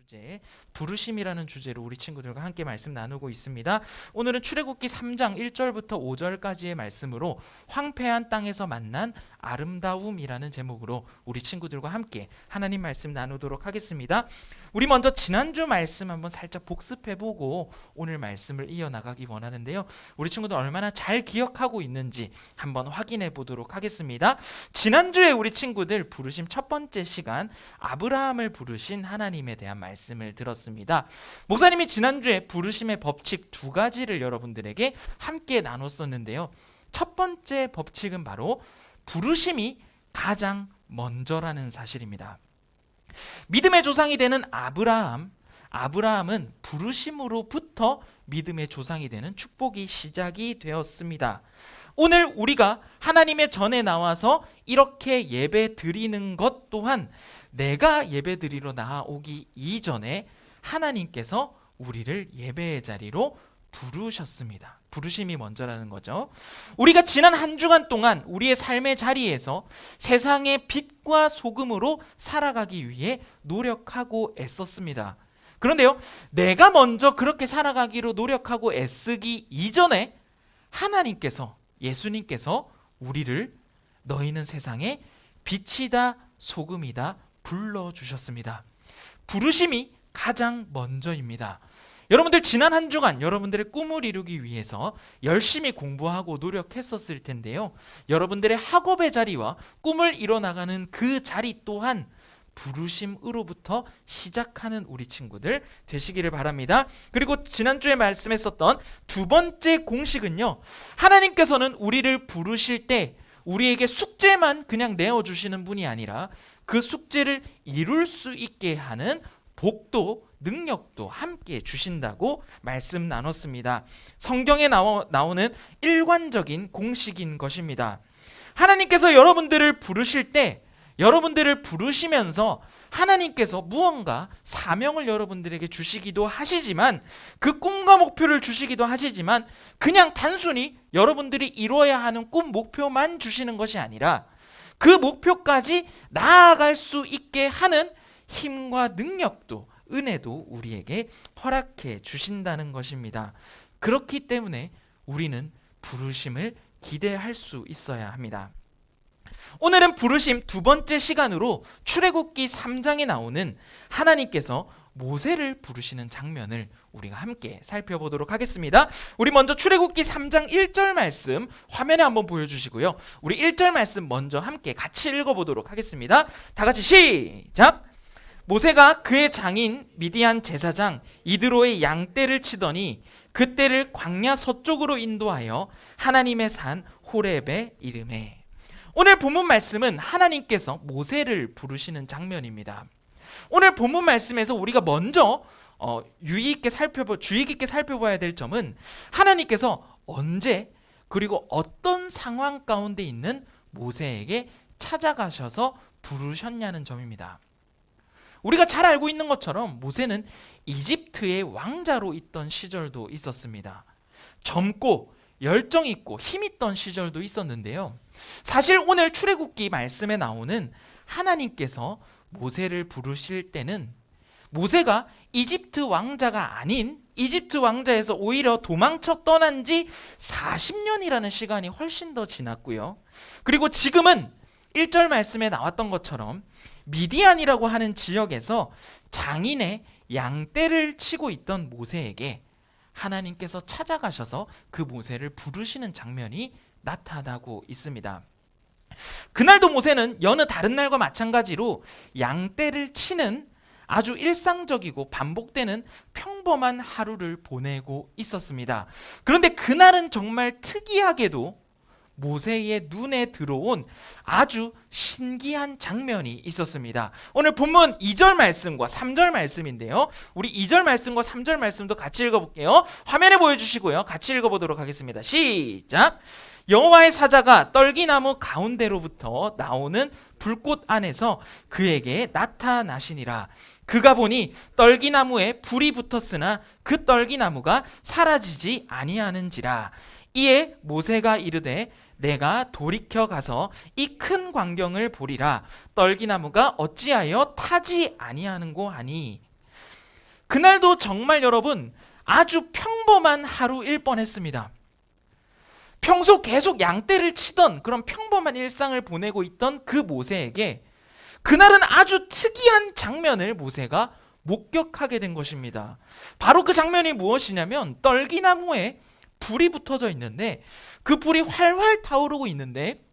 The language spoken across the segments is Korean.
주제, 부르심이라는 주제로 우리 친구들과 함께 말씀 나누고 있습니다. 오늘은 출애굽기 3장 1절부터 5절까지의 말씀으로 황폐한 땅에서 만난 아름다움이라는 제목으로 우리 친구들과 함께 하나님 말씀 나누도록 하겠습니다. 우리 먼저 지난주 말씀 한번 살짝 복습해보고 오늘 말씀을 이어나가기 원하는데요. 우리 친구들 얼마나 잘 기억하고 있는지 한번 확인해 보도록 하겠습니다. 지난주에 우리 친구들 부르심 첫 번째 시간 아브라함을 부르신 하나님에 대한 말씀을 들었습니다. 목사님이 지난주에 부르심의 법칙 두 가지를 여러분들에게 함께 나눴었는데요. 첫 번째 법칙은 바로 부르심이 가장 먼저라는 사실입니다. 믿음의 조상이 되는 아브라함은 부르심으로부터 믿음의 조상이 되는 축복이 시작이 되었습니다. 오늘 우리가 하나님의 전에 나와서 이렇게 예배 드리는 것 또한 내가 예배 드리러 나아오기 이전에 하나님께서 우리를 예배의 자리로 부르셨습니다. 부르심이 먼저라는 거죠. 우리가 지난 한 주간 동안 우리의 삶의 자리에서 세상의 빛과 소금으로 살아가기 위해 노력하고 애썼습니다. 그런데요, 내가 먼저 그렇게 살아가기로 노력하고 애쓰기 이전에 하나님께서, 예수님께서 우리를 너희는 세상의 빛이다, 소금이다 불러주셨습니다. 부르심이 가장 먼저입니다. 여러분들 지난 한 주간 여러분들의 꿈을 이루기 위해서 열심히 공부하고 노력했었을 텐데요. 여러분들의 학업의 자리와 꿈을 이뤄나가는 그 자리 또한 부르심으로부터 시작하는 우리 친구들 되시기를 바랍니다. 그리고 지난주에 말씀했었던 두 번째 공식은요, 하나님께서는 우리를 부르실 때 우리에게 숙제만 그냥 내어주시는 분이 아니라 그 숙제를 이룰 수 있게 하는 복도, 능력도 함께 주신다고 말씀 나눴습니다. 성경에 나오는 일관적인 공식인 것입니다. 하나님께서 여러분들을 부르실 때, 여러분들을 부르시면서 하나님께서 무언가 사명을 여러분들에게 주시기도 하시지만, 그 꿈과 목표를 주시기도 하시지만, 그냥 단순히 여러분들이 이루어야 하는 꿈, 목표만 주시는 것이 아니라 그 목표까지 나아갈 수 있게 하는 힘과 능력도, 은혜도 우리에게 허락해 주신다는 것입니다. 그렇기 때문에 우리는 부르심을 기대할 수 있어야 합니다. 오늘은 부르심 두 번째 시간으로 출애굽기 3장에 나오는 하나님께서 모세를 부르시는 장면을 우리가 함께 살펴보도록 하겠습니다. 우리 먼저 출애굽기 3장 1절 말씀 화면에 한번 보여주시고요. 우리 1절 말씀 먼저 함께 같이 읽어보도록 하겠습니다. 다 같이 시작! 모세가 그의 장인 미디안 제사장 이드로의 양떼를 치더니 그 떼를 광야 서쪽으로 인도하여 하나님의 산 호렙에 이르매. 오늘 본문 말씀은 하나님께서 모세를 부르시는 장면입니다. 오늘 본문 말씀에서 우리가 먼저 주의 깊게 살펴봐야 될 점은 하나님께서 언제 그리고 어떤 상황 가운데 있는 모세에게 찾아가셔서 부르셨냐는 점입니다. 우리가 잘 알고 있는 것처럼 모세는 이집트의 왕자로 있던 시절도 있었습니다. 젊고 열정 있고 힘 있던 시절도 있었는데요. 사실 오늘 출애굽기 말씀에 나오는 하나님께서 모세를 부르실 때는 모세가 이집트 왕자가 아닌 이집트 왕자에서 오히려 도망쳐 떠난 지 40년이라는 시간이 훨씬 더 지났고요. 그리고 지금은 1절 말씀에 나왔던 것처럼 미디안이라고 하는 지역에서 장인의 양떼를 치고 있던 모세에게 하나님께서 찾아가셔서 그 모세를 부르시는 장면이 나타나고 있습니다. 그날도 모세는 여느 다른 날과 마찬가지로 양떼를 치는 아주 일상적이고 반복되는 평범한 하루를 보내고 있었습니다. 그런데 그날은 정말 특이하게도 모세의 눈에 들어온 아주 신기한 장면이 있었습니다. 오늘 본문 2절 말씀과 3절 말씀인데요. 우리 2절 말씀과 3절 말씀도 같이 읽어볼게요. 화면에 보여주시고요. 같이 읽어보도록 하겠습니다. 시작! 여호와의 사자가 떨기나무 가운데로부터 나오는 불꽃 안에서 그에게 나타나시니라. 그가 보니 떨기나무에 불이 붙었으나 그 떨기나무가 사라지지 아니하는지라. 이에 모세가 이르되 내가 돌이켜 가서 이 큰 광경을 보리라. 떨기나무가 어찌하여 타지 아니하는고 하니. 그날도 정말 여러분 아주 평범한 하루일 뻔했습니다. 평소 계속 양떼를 치던 그런 평범한 일상을 보내고 있던 그 모세에게 그날은 아주 특이한 장면을 모세가 목격하게 된 것입니다. 바로 그 장면이 무엇이냐면 떨기나무에 불이 붙어져 있는데 그 불이 활활 타오르고 있는데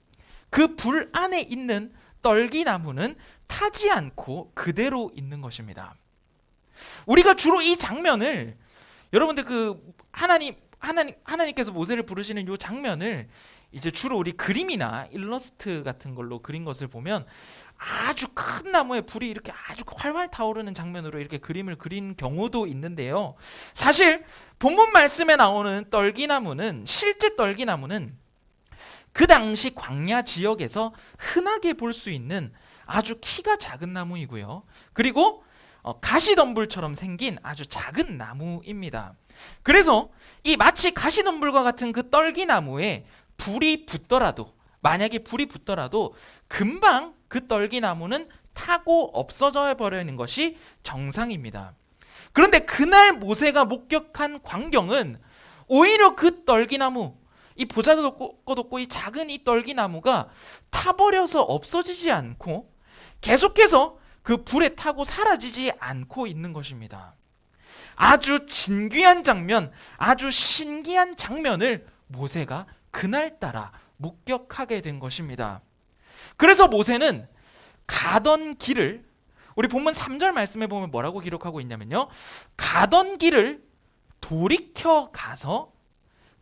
그 불 안에 있는 떨기나무는 타지 않고 그대로 있는 것입니다. 우리가 주로 이 장면을 여러분들 그 하나님께서 모세를 부르시는 이 장면을 이제 주로 우리 그림이나 일러스트 같은 걸로 그린 것을 보면 아주 큰 나무에 불이 이렇게 아주 활활 타오르는 장면으로 이렇게 그림을 그린 경우도 있는데요. 사실 본문 말씀에 나오는 떨기나무는 실제 떨기나무는 그 당시 광야 지역에서 흔하게 볼 수 있는 아주 키가 작은 나무이고요. 그리고 가시덤불처럼 생긴 아주 작은 나무입니다. 그래서 이 마치 가시덤불과 같은 그 떨기나무에 불이 붙더라도 만약에 불이 붙더라도 금방 그 떨기나무는 타고 없어져 버리는 것이 정상입니다. 그런데 그날 모세가 목격한 광경은 오히려 그 떨기나무 이 보잘것 없고 이 작은 이 떨기나무가 타버려서 없어지지 않고 계속해서 그 불에 타고 사라지지 않고 있는 것입니다. 아주 진귀한 장면, 아주 신기한 장면을 모세가 그날따라 목격하게 된 것입니다. 그래서 모세는 가던 길을 우리 본문 3절 말씀에 보면 뭐라고 기록하고 있냐면요. 가던 길을 돌이켜 가서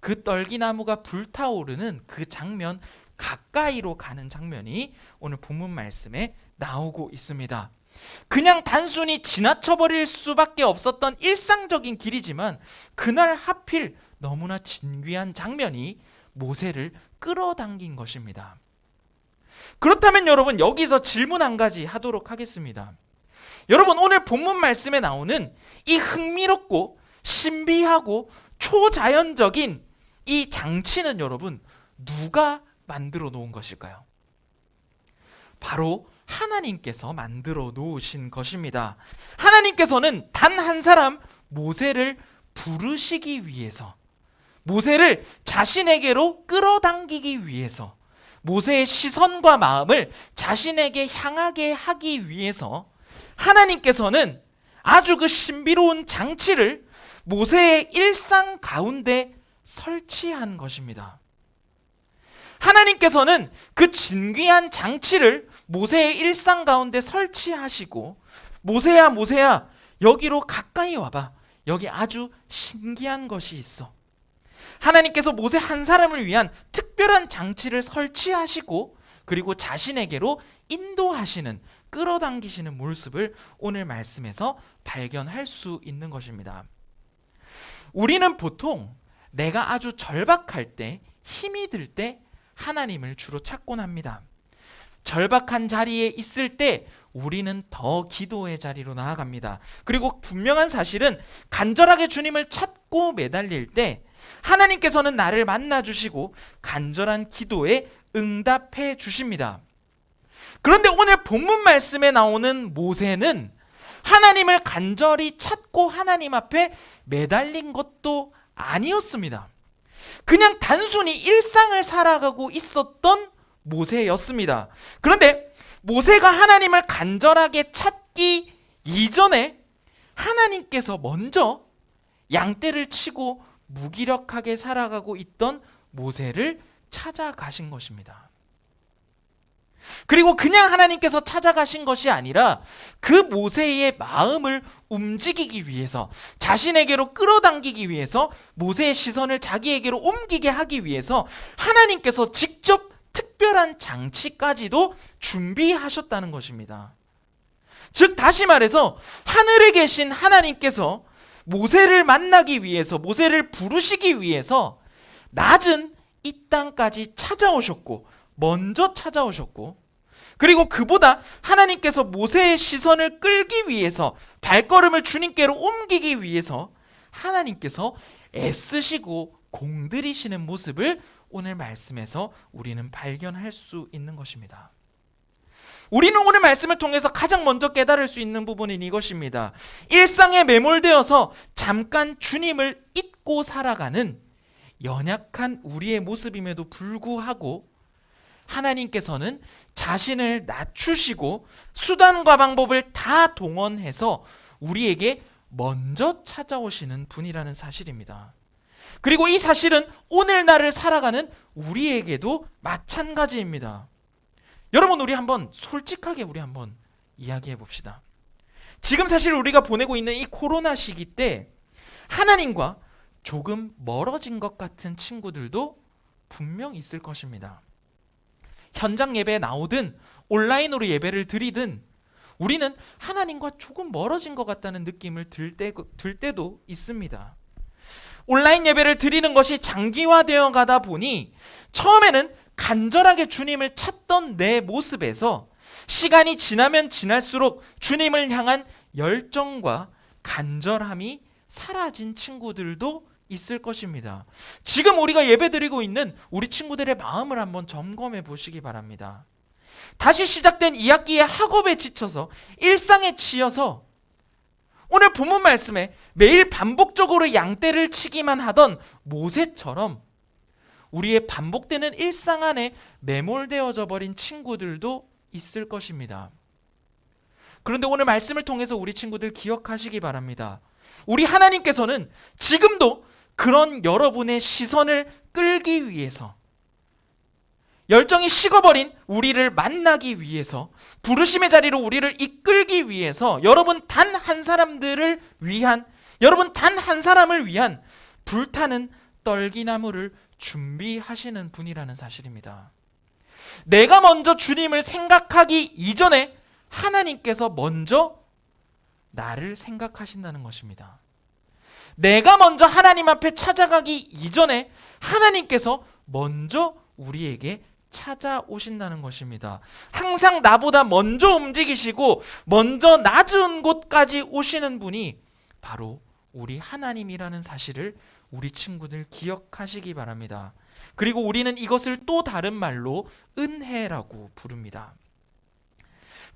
그 떨기나무가 불타오르는 그 장면 가까이로 가는 장면이 오늘 본문 말씀에 나오고 있습니다. 그냥 단순히 지나쳐버릴 수밖에 없었던 일상적인 길이지만 그날 하필 너무나 진귀한 장면이 모세를 끌어당긴 것입니다. 그렇다면 여러분 여기서 질문 한 가지 하도록 하겠습니다. 여러분 오늘 본문 말씀에 나오는 이 흥미롭고 신비하고 초자연적인 이 장치는 여러분 누가 만들어 놓은 것일까요? 바로 하나님께서 만들어 놓으신 것입니다. 하나님께서는 단 한 사람 모세를 부르시기 위해서 모세를 자신에게로 끌어당기기 위해서 모세의 시선과 마음을 자신에게 향하게 하기 위해서 하나님께서는 아주 그 신비로운 장치를 모세의 일상 가운데 설치한 것입니다. 하나님께서는 그 진귀한 장치를 모세의 일상 가운데 설치하시고 모세야 모세야 여기로 가까이 와봐. 여기 아주 신기한 것이 있어. 하나님께서 모세 한 사람을 위한 특별한 장치를 설치하시고 그리고 자신에게로 인도하시는 끌어당기시는 모습을 오늘 말씀에서 발견할 수 있는 것입니다. 우리는 보통 내가 아주 절박할 때 힘이 들 때 하나님을 주로 찾곤 합니다. 절박한 자리에 있을 때 우리는 더 기도의 자리로 나아갑니다. 그리고 분명한 사실은 간절하게 주님을 찾고 매달릴 때 하나님께서는 나를 만나주시고 간절한 기도에 응답해 주십니다. 그런데 오늘 본문 말씀에 나오는 모세는 하나님을 간절히 찾고 하나님 앞에 매달린 것도 아니었습니다. 그냥 단순히 일상을 살아가고 있었던 모세였습니다. 그런데 모세가 하나님을 간절하게 찾기 이전에 하나님께서 먼저 양떼를 치고 무기력하게 살아가고 있던 모세를 찾아가신 것입니다. 그리고 그냥 하나님께서 찾아가신 것이 아니라 그 모세의 마음을 움직이기 위해서 자신에게로 끌어당기기 위해서 모세의 시선을 자기에게로 옮기게 하기 위해서 하나님께서 직접 특별한 장치까지도 준비하셨다는 것입니다. 즉 다시 말해서 하늘에 계신 하나님께서 모세를 만나기 위해서 모세를 부르시기 위해서 낮은 이 땅까지 찾아오셨고 먼저 찾아오셨고 그리고 그보다 하나님께서 모세의 시선을 끌기 위해서 발걸음을 주님께로 옮기기 위해서 하나님께서 애쓰시고 공들이시는 모습을 오늘 말씀에서 우리는 발견할 수 있는 것입니다. 우리는 오늘 말씀을 통해서 가장 먼저 깨달을 수 있는 부분은 이것입니다. 일상에 매몰되어서 잠깐 주님을 잊고 살아가는 연약한 우리의 모습임에도 불구하고 하나님께서는 자신을 낮추시고 수단과 방법을 다 동원해서 우리에게 먼저 찾아오시는 분이라는 사실입니다. 그리고 이 사실은 오늘날을 살아가는 우리에게도 마찬가지입니다. 여러분, 우리 한번 솔직하게 한번 이야기해 봅시다. 지금 사실 우리가 보내고 있는 이 코로나 시기 때 하나님과 조금 멀어진 것 같은 친구들도 분명 있을 것입니다. 현장 예배에 나오든 온라인으로 예배를 드리든 우리는 하나님과 조금 멀어진 것 같다는 느낌을 들 때도 있습니다. 온라인 예배를 드리는 것이 장기화되어 가다 보니 처음에는 간절하게 주님을 찾던 내 모습에서 시간이 지나면 지날수록 주님을 향한 열정과 간절함이 사라진 친구들도 있을 것입니다. 지금 우리가 예배드리고 있는 우리 친구들의 마음을 한번 점검해 보시기 바랍니다. 다시 시작된 2학기의 학업에 지쳐서 일상에 치여서 오늘 본문 말씀에 매일 반복적으로 양떼를 치기만 하던 모세처럼 우리의 반복되는 일상 안에 매몰되어져 버린 친구들도 있을 것입니다. 그런데 오늘 말씀을 통해서 우리 친구들 기억하시기 바랍니다. 우리 하나님께서는 지금도 그런 여러분의 시선을 끌기 위해서, 열정이 식어버린 우리를 만나기 위해서, 부르심의 자리로 우리를 이끌기 위해서 여러분 단 한 사람들을 위한, 여러분 단 한 사람을 위한 불타는 떨기나무를 준비하시는 분이라는 사실입니다. 내가 먼저 주님을 생각하기 이전에 하나님께서 먼저 나를 생각하신다는 것입니다. 내가 먼저 하나님 앞에 찾아가기 이전에 하나님께서 먼저 우리에게 찾아오신다는 것입니다. 항상 나보다 먼저 움직이시고 먼저 낮은 곳까지 오시는 분이 바로 우리 하나님이라는 사실을 우리 친구들 기억하시기 바랍니다. 그리고 우리는 이것을 또 다른 말로 은혜라고 부릅니다.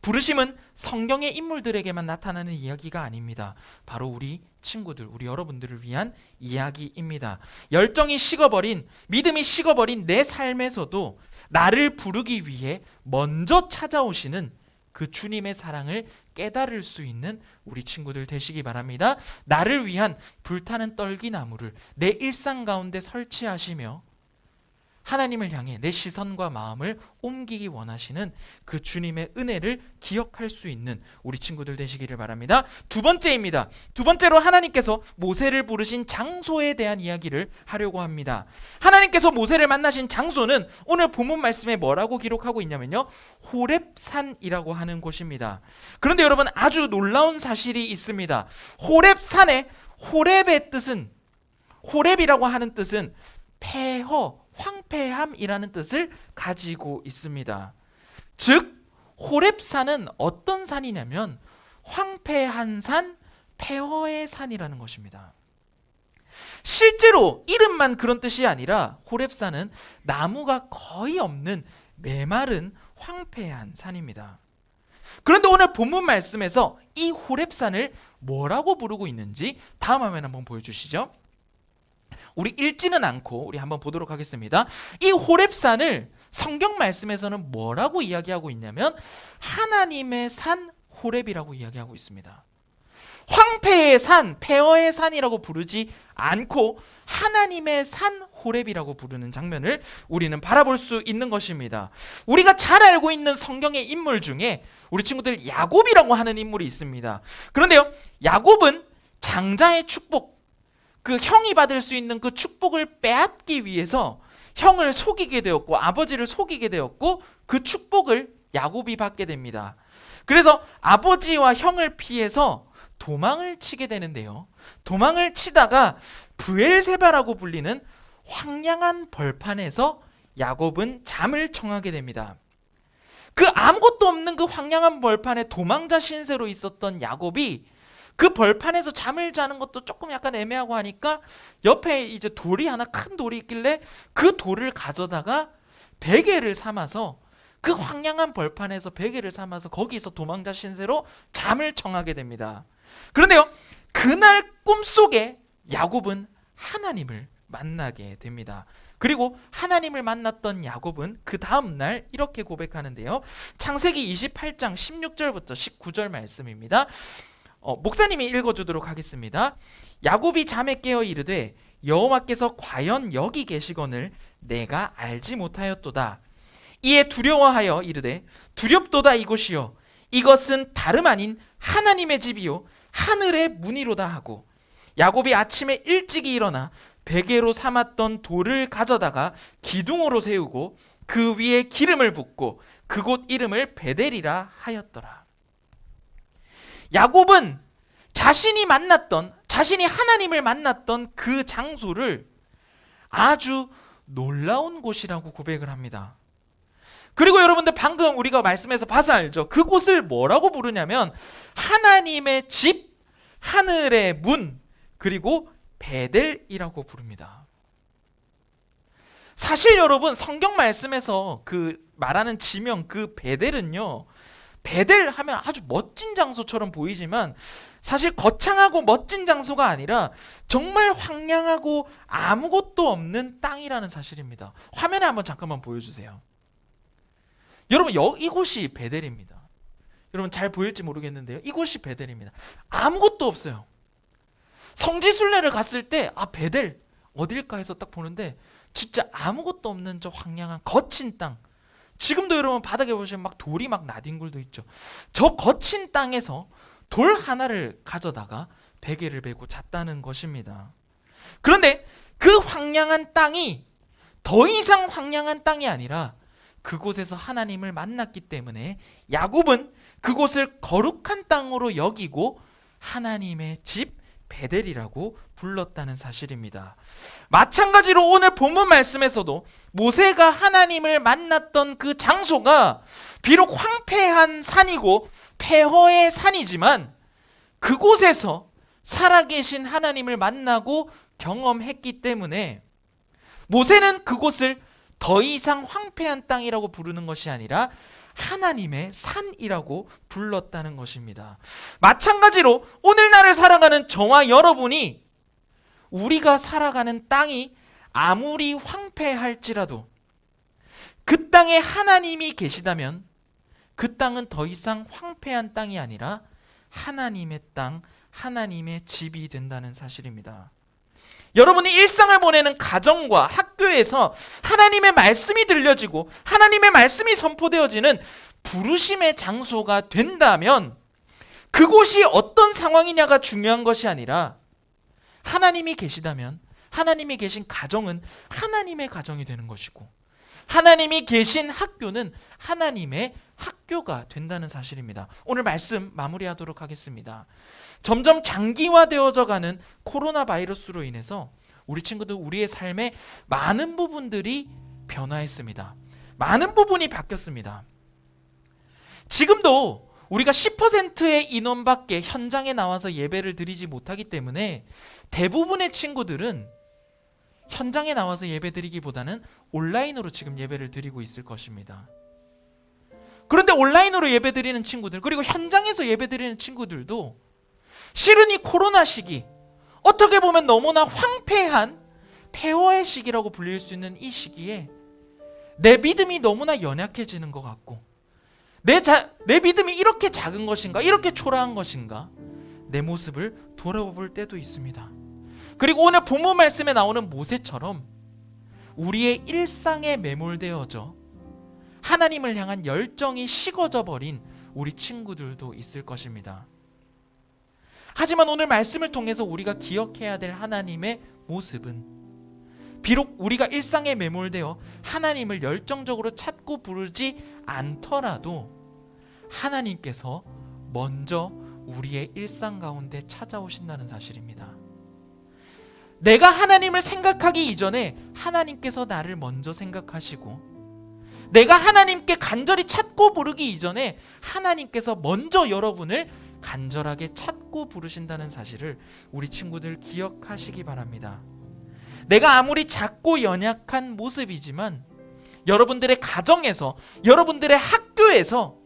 부르심은 성경의 인물들에게만 나타나는 이야기가 아닙니다. 바로 우리 친구들, 우리 여러분들을 위한 이야기입니다. 열정이 식어버린, 믿음이 식어버린 내 삶에서도 나를 부르기 위해 먼저 찾아오시는 그 주님의 사랑을 깨달을 수 있는 우리 친구들 되시기 바랍니다. 나를 위한 불타는 떨기나무를 내 일상 가운데 설치하시며 하나님을 향해 내 시선과 마음을 옮기기 원하시는 그 주님의 은혜를 기억할 수 있는 우리 친구들 되시기를 바랍니다. 두 번째입니다. 두 번째로 하나님께서 모세를 부르신 장소에 대한 이야기를 하려고 합니다. 하나님께서 모세를 만나신 장소는 오늘 본문 말씀에 뭐라고 기록하고 있냐면요, 호렙산이라고 하는 곳입니다. 그런데 여러분, 아주 놀라운 사실이 있습니다. 호렙산의 호렙의 뜻은, 호렙이라고 하는 뜻은 폐허, 황폐함이라는 뜻을 가지고 있습니다. 즉 호렙산은 어떤 산이냐면 황폐한 산, 폐허의 산이라는 것입니다. 실제로 이름만 그런 뜻이 아니라 호렙산은 나무가 거의 없는 메마른 황폐한 산입니다. 그런데 오늘 본문 말씀에서 이 호렙산을 뭐라고 부르고 있는지 다음 화면 한번 보여주시죠. 우리 읽지는 않고 우리 한번 보도록 하겠습니다. 이 호렙산을 성경 말씀에서는 뭐라고 이야기하고 있냐면 하나님의 산 호렙이라고 이야기하고 있습니다. 황폐의 산, 폐허의 산이라고 부르지 않고 하나님의 산 호렙이라고 부르는 장면을 우리는 바라볼 수 있는 것입니다. 우리가 잘 알고 있는 성경의 인물 중에 우리 친구들 야곱이라고 하는 인물이 있습니다. 그런데요, 야곱은 장자의 축복, 그 형이 받을 수 있는 그 축복을 빼앗기 위해서 형을 속이게 되었고 아버지를 속이게 되었고 그 축복을 야곱이 받게 됩니다. 그래서 아버지와 형을 피해서 도망을 치게 되는데요, 도망을 치다가 브엘세바라고 불리는 황량한 벌판에서 야곱은 잠을 청하게 됩니다. 그 아무것도 없는 그 황량한 벌판에 도망자 신세로 있었던 야곱이 그 벌판에서 잠을 자는 것도 조금 약간 애매하고 하니까 옆에 이제 돌이 하나, 큰 돌이 있길래 그 돌을 가져다가 베개를 삼아서 그 황량한 벌판에서 베개를 삼아서 거기서 도망자 신세로 잠을 청하게 됩니다. 그런데요, 그날 꿈속에 야곱은 하나님을 만나게 됩니다. 그리고 하나님을 만났던 야곱은 그 다음 날 이렇게 고백하는데요. 창세기 28장 16절부터 19절 말씀입니다. 목사님이 읽어주도록 하겠습니다. 야곱이 잠에 깨어 이르되 여호와께서 과연 여기 계시거늘 내가 알지 못하였도다. 이에 두려워하여 이르되 두렵도다 이곳이요 이것은 다름 아닌 하나님의 집이요 하늘의 문이로다 하고, 야곱이 아침에 일찍이 일어나 베개로 삼았던 돌을 가져다가 기둥으로 세우고 그 위에 기름을 붓고 그곳 이름을 베델이라 하였더라. 야곱은 자신이 하나님을 만났던 그 장소를 아주 놀라운 곳이라고 고백을 합니다. 그리고 여러분들 방금 우리가 말씀에서 봐서 알죠. 그곳을 뭐라고 부르냐면 하나님의 집, 하늘의 문, 그리고 베델이라고 부릅니다. 사실 여러분 성경 말씀에서 그 말하는 지명 그 베델은요, 베델 하면 아주 멋진 장소처럼 보이지만 사실 거창하고 멋진 장소가 아니라 정말 황량하고 아무것도 없는 땅이라는 사실입니다. 화면에 한번 잠깐만 보여주세요. 여러분 이곳이 베델입니다. 여러분 잘 보일지 모르겠는데요, 이곳이 베델입니다. 아무것도 없어요. 성지순례를 갔을 때 베델 어딜까 해서 딱 보는데 진짜 아무것도 없는 저 황량한 거친 땅, 지금도 여러분 바닥에 보시면 막 돌이 막 나뒹굴도 있죠. 저 거친 땅에서 돌 하나를 가져다가 베개를 베고 잤다는 것입니다. 그런데 그 황량한 땅이 더 이상 황량한 땅이 아니라 그곳에서 하나님을 만났기 때문에 야곱은 그곳을 거룩한 땅으로 여기고 하나님의 집 베델이라고 불렀다는 사실입니다. 마찬가지로 오늘 본문 말씀에서도 모세가 하나님을 만났던 그 장소가 비록 황폐한 산이고 폐허의 산이지만 그곳에서 살아계신 하나님을 만나고 경험했기 때문에 모세는 그곳을 더 이상 황폐한 땅이라고 부르는 것이 아니라 하나님의 산이라고 불렀다는 것입니다. 마찬가지로 오늘날을 살아가는 저와 여러분이 우리가 살아가는 땅이 아무리 황폐할지라도 그 땅에 하나님이 계시다면 그 땅은 더 이상 황폐한 땅이 아니라 하나님의 땅, 하나님의 집이 된다는 사실입니다. 여러분이 일상을 보내는 가정과 학교에서 하나님의 말씀이 들려지고 하나님의 말씀이 선포되어지는 부르심의 장소가 된다면 그곳이 어떤 상황이냐가 중요한 것이 아니라 하나님이 계시다면 하나님이 계신 가정은 하나님의 가정이 되는 것이고 하나님이 계신 학교는 하나님의 학교가 된다는 사실입니다. 오늘 말씀 마무리하도록 하겠습니다. 점점 장기화되어져 가는 코로나 바이러스로 인해서 우리 친구들 우리의 삶의 많은 부분들이 변화했습니다. 많은 부분이 바뀌었습니다. 지금도 우리가 10%의 인원밖에 현장에 나와서 예배를 드리지 못하기 때문에 대부분의 친구들은 현장에 나와서 예배 드리기보다는 온라인으로 지금 예배를 드리고 있을 것입니다. 그런데 온라인으로 예배 드리는 친구들, 그리고 현장에서 예배 드리는 친구들도 실은 이 코로나 시기, 어떻게 보면 너무나 황폐한 폐허의 시기라고 불릴 수 있는 이 시기에 내 믿음이 너무나 연약해지는 것 같고 내 믿음이 이렇게 작은 것인가, 이렇게 초라한 것인가, 내 모습을 돌아볼 때도 있습니다. 그리고 오늘 본문 말씀에 나오는 모세처럼 우리의 일상에 매몰되어져 하나님을 향한 열정이 식어져 버린 우리 친구들도 있을 것입니다. 하지만 오늘 말씀을 통해서 우리가 기억해야 될 하나님의 모습은 비록 우리가 일상에 매몰되어 하나님을 열정적으로 찾고 부르지 않더라도 하나님께서 먼저 우리의 일상 가운데 찾아오신다는 사실입니다. 내가 하나님을 생각하기 이전에 하나님께서 나를 먼저 생각하시고 내가 하나님께 간절히 찾고 부르기 이전에 하나님께서 먼저 여러분을 간절하게 찾고 부르신다는 사실을 우리 친구들 기억하시기 바랍니다. 내가 아무리 작고 연약한 모습이지만 여러분들의 가정에서, 여러분들의 학교에서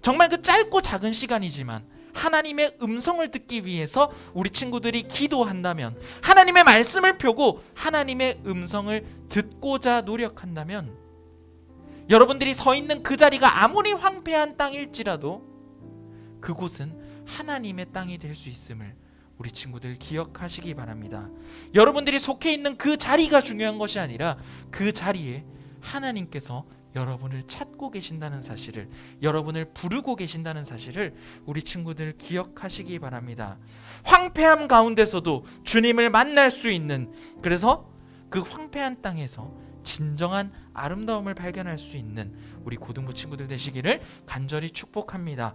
정말 그 짧고 작은 시간이지만 하나님의 음성을 듣기 위해서 우리 친구들이 기도한다면, 하나님의 말씀을 펴고 하나님의 음성을 듣고자 노력한다면, 여러분들이 서 있는 그 자리가 아무리 황폐한 땅일지라도 그곳은 하나님의 땅이 될 수 있음을 우리 친구들 기억하시기 바랍니다. 여러분들이 속해 있는 그 자리가 중요한 것이 아니라 그 자리에 하나님께서 여러분을 찾고 계신다는 사실을, 여러분을 부르고 계신다는 사실을 우리 친구들 기억하시기 바랍니다. 황폐함 가운데서도 주님을 만날 수 있는, 그래서 그 황폐한 땅에서 진정한 아름다움을 발견할 수 있는 우리 고등부 친구들 되시기를 간절히 축복합니다.